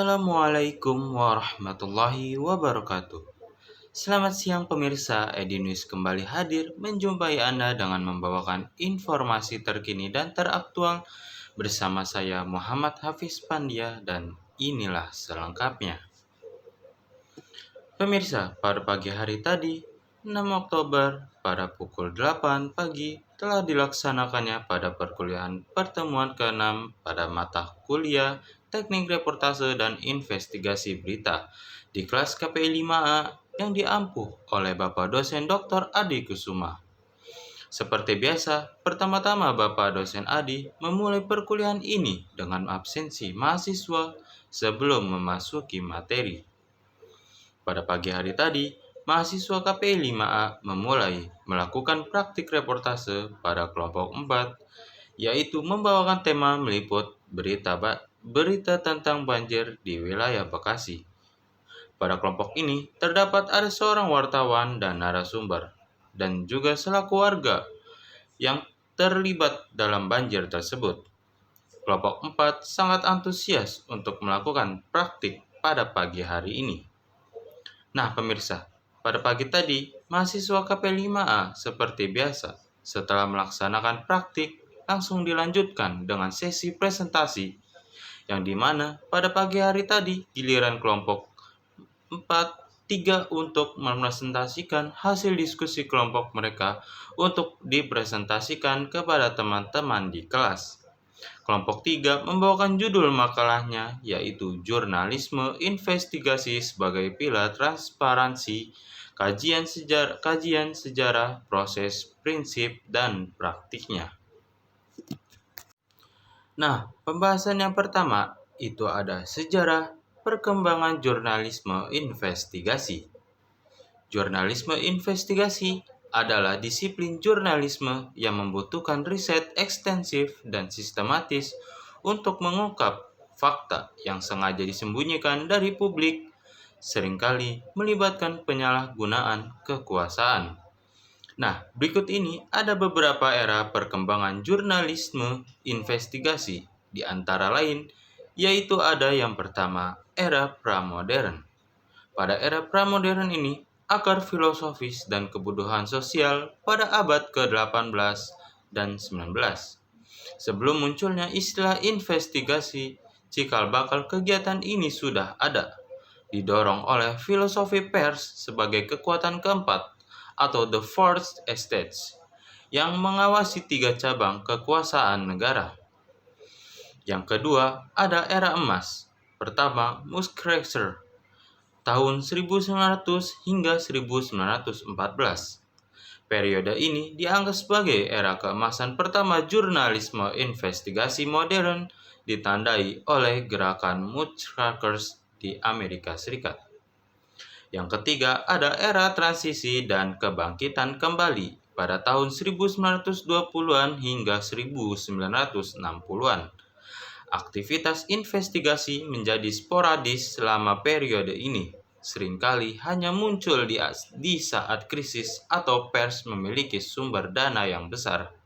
Assalamualaikum warahmatullahi wabarakatuh. Selamat siang pemirsa, Edinus kembali hadir menjumpai Anda dengan membawakan informasi terkini dan teraktual bersama saya Muhammad Hafiz Pandia dan inilah selengkapnya. Pemirsa, pada pagi hari tadi, 6 Oktober pada pukul 8 pagi telah dilaksanakannya pada perkuliahan pertemuan ke-6 pada mata kuliah Teknik Reportase dan Investigasi Berita di kelas KPI 5A yang diampuh oleh Bapak dosen Dr. Adi Kusuma. Seperti biasa, pertama-tama Bapak dosen Adi memulai perkuliahan ini dengan absensi mahasiswa sebelum memasuki materi. Pada pagi hari tadi, mahasiswa KPI 5A memulai melakukan praktik reportase pada kelompok 4, yaitu membawakan tema meliput berita tentang banjir di wilayah Bekasi. Pada kelompok ini, terdapat ada seorang wartawan dan narasumber, dan juga selaku warga yang terlibat dalam banjir tersebut. Kelompok 4 sangat antusias untuk melakukan praktik pada pagi hari ini. Nah pemirsa, pada pagi tadi, mahasiswa KP5A seperti biasa, setelah melaksanakan praktik, langsung dilanjutkan dengan sesi presentasi, yang dimana pada pagi hari tadi, giliran kelompok 3 untuk mempresentasikan hasil diskusi kelompok mereka untuk dipresentasikan kepada teman-teman di kelas. Kelompok 3 membawakan judul makalahnya yaitu Jurnalisme Investigasi sebagai Pilar Transparansi, kajian sejarah, proses, prinsip, dan praktiknya. Nah, pembahasan yang pertama itu ada sejarah perkembangan jurnalisme investigasi. Jurnalisme investigasi adalah disiplin jurnalisme yang membutuhkan riset ekstensif dan sistematis untuk mengungkap fakta yang sengaja disembunyikan dari publik, seringkali melibatkan penyalahgunaan kekuasaan. Nah, berikut ini ada beberapa era perkembangan jurnalisme investigasi, di antara lain yaitu ada yang pertama, era pramodern. Pada era pramodern ini, akar filosofis dan kebutuhan sosial pada abad ke-18 dan 19. Sebelum munculnya istilah investigasi, cikal bakal kegiatan ini sudah ada, didorong oleh filosofi pers sebagai kekuatan keempat atau the fourth estate yang mengawasi 3 cabang kekuasaan negara. Yang kedua, ada era emas. Pertama, Muskracer tahun 1900 hingga 1914. Periode ini dianggap sebagai era keemasan pertama jurnalisme investigasi modern, ditandai oleh gerakan Muckrakers di Amerika Serikat. Yang ketiga, ada era transisi dan kebangkitan kembali pada tahun 1920-an hingga 1960-an. Aktivitas investigasi menjadi sporadis selama periode ini, seringkali hanya muncul di saat krisis atau pers memiliki sumber dana yang besar.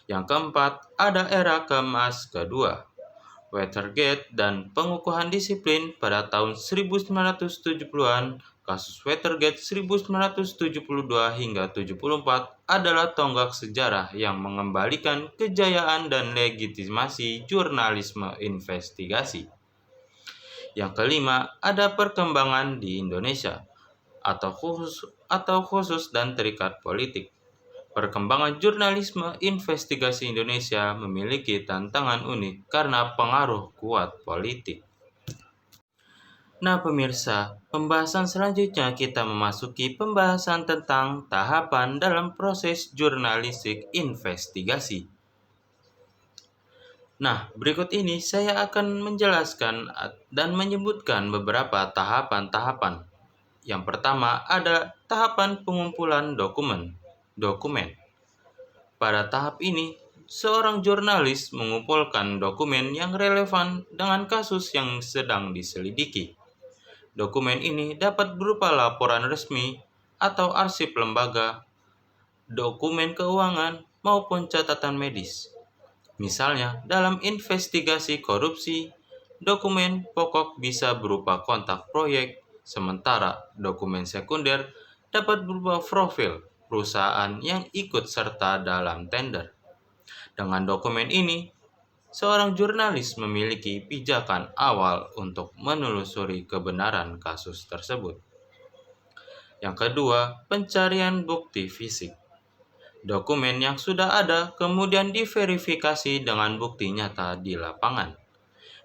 Yang keempat, ada era keemas kedua, Watergate dan pengukuhan disiplin pada tahun 1970-an. Kasus Watergate 1972 hingga 74 adalah tonggak sejarah yang mengembalikan kejayaan dan legitimasi jurnalisme investigasi. Yang kelima, ada perkembangan di Indonesia atau khusus dan terikat politik. Perkembangan jurnalisme investigasi Indonesia memiliki tantangan unik karena pengaruh kuat politik. Nah pemirsa, pembahasan selanjutnya kita memasuki pembahasan tentang tahapan dalam proses jurnalistik investigasi. Nah, berikut ini saya akan menjelaskan dan menyebutkan beberapa tahapan-tahapan. Yang pertama ada tahapan pengumpulan dokumen. Pada tahap ini, seorang jurnalis mengumpulkan dokumen yang relevan dengan kasus yang sedang diselidiki. Dokumen ini dapat berupa laporan resmi atau arsip lembaga, dokumen keuangan, maupun catatan medis. Misalnya dalam investigasi korupsi, Dokumen pokok bisa berupa kontak proyek, sementara dokumen sekunder dapat berupa profil perusahaan yang ikut serta dalam tender. Dengan dokumen ini, seorang jurnalis memiliki pijakan awal untuk menelusuri kebenaran kasus tersebut. Yang kedua, pencarian bukti fisik. Dokumen yang sudah ada kemudian diverifikasi dengan bukti nyata di lapangan.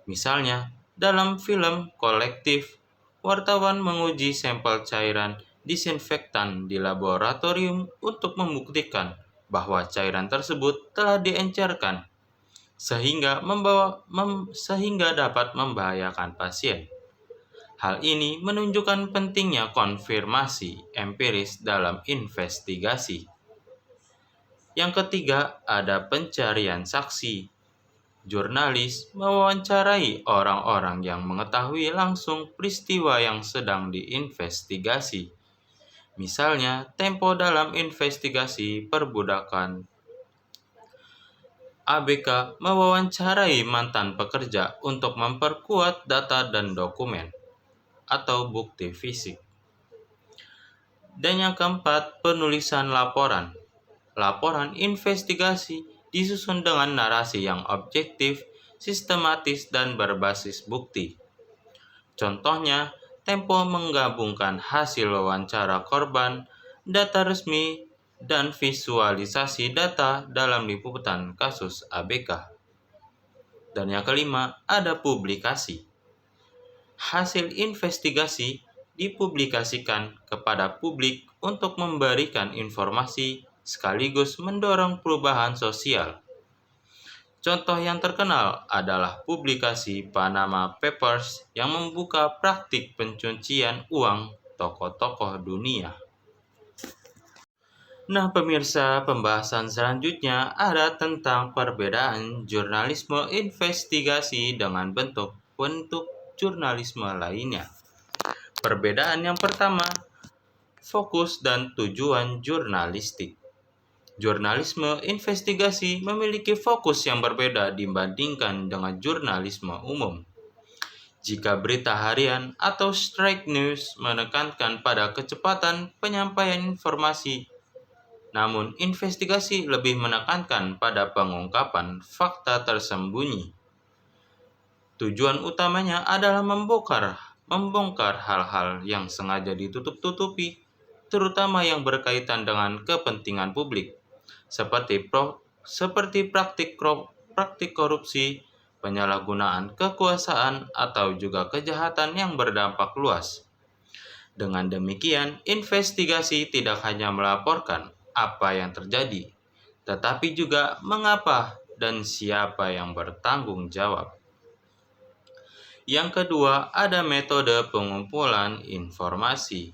Misalnya, dalam film kolektif, wartawan menguji sampel cairan disinfektan di laboratorium untuk membuktikan bahwa cairan tersebut telah diencerkan sehingga dapat membahayakan pasien. Hal ini menunjukkan pentingnya konfirmasi empiris dalam investigasi. Yang ketiga, ada pencarian saksi. Jurnalis mewawancarai orang-orang yang mengetahui langsung peristiwa yang sedang diinvestigasi. Misalnya, Tempo dalam investigasi perbudakan. ABK mewawancarai mantan pekerja untuk memperkuat data dan dokumen atau bukti fisik. Dan yang keempat, penulisan laporan. Laporan investigasi disusun dengan narasi yang objektif, sistematis, dan berbasis bukti. Contohnya, Tempo menggabungkan hasil wawancara korban, data resmi, dan visualisasi data dalam liputan kasus ABK. Dan yang kelima, ada publikasi. Hasil investigasi dipublikasikan kepada publik untuk memberikan informasi sekaligus mendorong perubahan sosial. Contoh yang terkenal adalah publikasi Panama Papers yang membuka praktik pencucian uang tokoh-tokoh dunia. Nah, pemirsa, pembahasan selanjutnya ada tentang perbedaan jurnalisme investigasi dengan bentuk jurnalisme lainnya. Perbedaan yang pertama, fokus dan tujuan jurnalistik. Jurnalisme investigasi memiliki fokus yang berbeda dibandingkan dengan jurnalisme umum. Jika berita harian atau straight news menekankan pada kecepatan penyampaian informasi, namun investigasi lebih menekankan pada pengungkapan fakta tersembunyi. Tujuan utamanya adalah membongkar hal-hal yang sengaja ditutup-tutupi, terutama yang berkaitan dengan kepentingan publik, seperti praktik korupsi, penyalahgunaan kekuasaan, atau juga kejahatan yang berdampak luas. Dengan demikian, investigasi tidak hanya melaporkan apa yang terjadi, tetapi juga mengapa dan siapa yang bertanggung jawab. Yang kedua, ada metode pengumpulan informasi.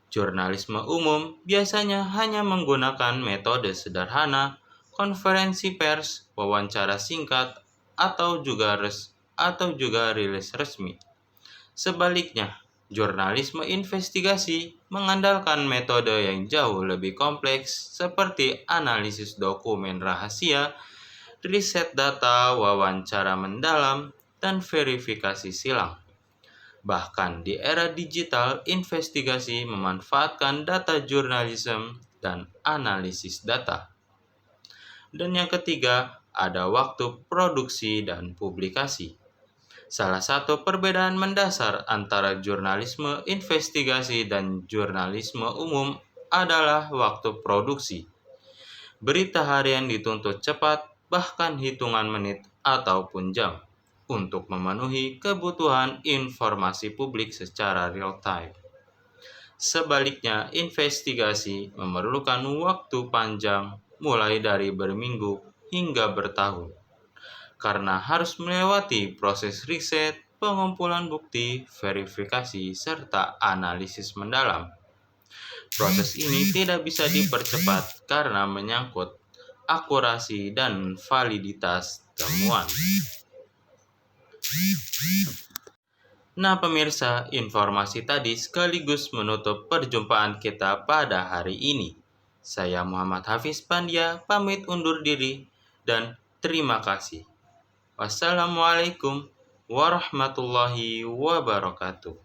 Jurnalisme umum biasanya hanya menggunakan metode sederhana, konferensi pers, wawancara singkat, atau juga rilis resmi. Sebaliknya, jurnalisme investigasi mengandalkan metode yang jauh lebih kompleks seperti analisis dokumen rahasia, riset data, wawancara mendalam, dan verifikasi silang. Bahkan di era digital, investigasi memanfaatkan data jurnalisme dan analisis data. Dan yang ketiga, ada waktu produksi dan publikasi. Salah satu perbedaan mendasar antara jurnalisme investigasi dan jurnalisme umum adalah waktu produksi. Berita harian dituntut cepat, bahkan hitungan menit ataupun jam, untuk memenuhi kebutuhan informasi publik secara real time. Sebaliknya, investigasi memerlukan waktu panjang, mulai dari berminggu hingga bertahun, karena harus melewati proses riset, pengumpulan bukti, verifikasi, serta analisis mendalam. Proses ini tidak bisa dipercepat karena menyangkut akurasi dan validitas temuan. Nah, pemirsa, informasi tadi sekaligus menutup perjumpaan kita pada hari ini. Saya Muhammad Hafiz Pandya, pamit undur diri dan terima kasih. Wassalamualaikum warahmatullahi wabarakatuh.